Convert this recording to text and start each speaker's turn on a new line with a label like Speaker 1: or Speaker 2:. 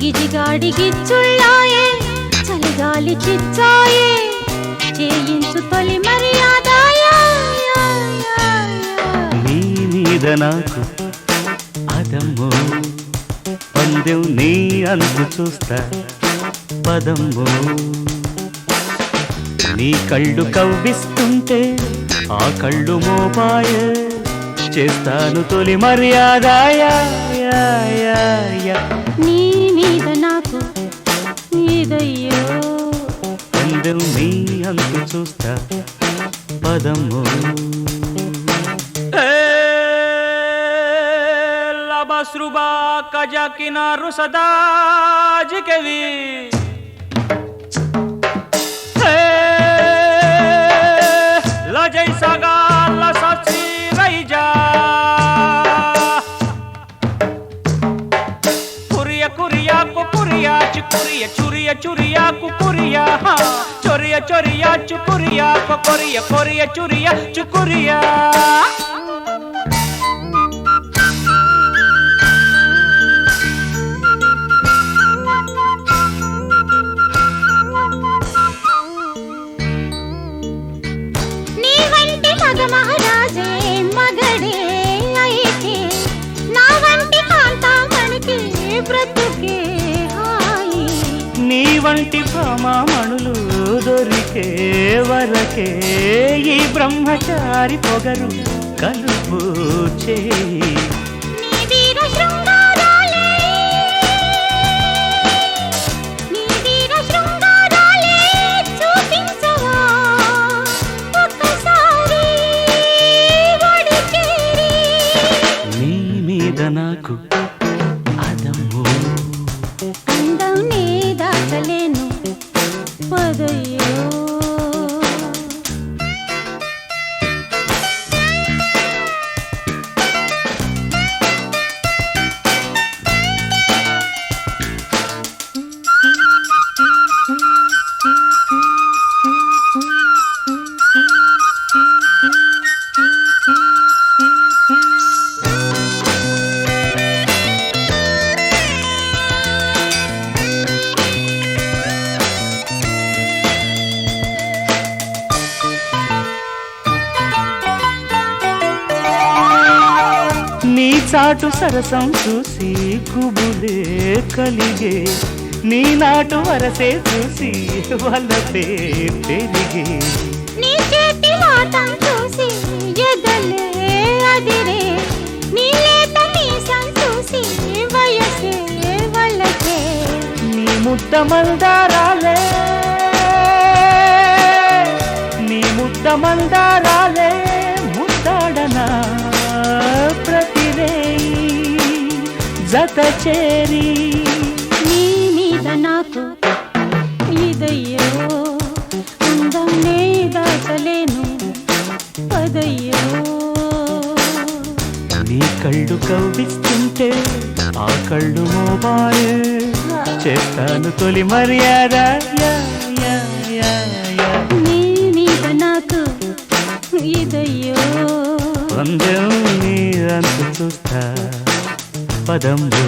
Speaker 1: జిగిజిగాడిగిచ్చుళ్ళాయే చలిగాలి చిచ్చాయే చేయించు తొలి మర్యాద
Speaker 2: నీ మీద నాకు అదమ్మో పందెం నీ అంతు చూస్తా పదమ్మో నీ కళ్ళు కవ్విస్తుంటే ఆ కళ్ళు మోపాయ చేస్తాను తొలి మర్యాద
Speaker 1: నీ మీద నాకు నీదయ్యో
Speaker 2: పందెం నీ అంతు చూస్తా పదమ్మో
Speaker 3: Labasruba kajakina rusadaj kevi la jaisaga la sachi raija kuriya kuriya ko kuriya chukuriya churiya churiya ko kuriya choriya choriya chukuriya ko kuriya kuriya churiya chukuriya
Speaker 1: మహారాజే మగడే అయితే నా వంటి కాంతామణికి బ్రతుకే హాయి
Speaker 2: నీ వంటి భామామణులు దొరికే వరకే ఈ బ్రహ్మచారి పొగరు కలుపు చేయి
Speaker 1: నీ వీర శృంగారాలే నీ వీర శృంగారాలే చూపించవా
Speaker 2: నాకు అదమ్మో
Speaker 1: అందం నీ దాచలేను పదయ్యో
Speaker 2: నీ చాటు సరసం చూసి కుబులే కలిగే నీ నాటు వరసే చూసి వలపే పెరిగే
Speaker 1: నీ చేతి వాటం చూసి ఎదలే అదిరే నీ లేత మీసం చూసి వయసే వలకే
Speaker 2: నీ ముద్ద మందారాలే నీ ముద్ద మందారాలే ముద్దాడనా జత చేరి
Speaker 1: నీ మీద నాకు ఇదయ్యో అందం నే దాచలేను పదయ్యో
Speaker 2: నీ కళ్ళు కవ్విస్తుంటే ఆ కళ్ళు మోబాయే చేస్తాను తొలి మర్యాద
Speaker 1: నీ మీద నాకు ఇదయ్యో
Speaker 2: పందెం నీ అంతు చూస్తా పదమ్మో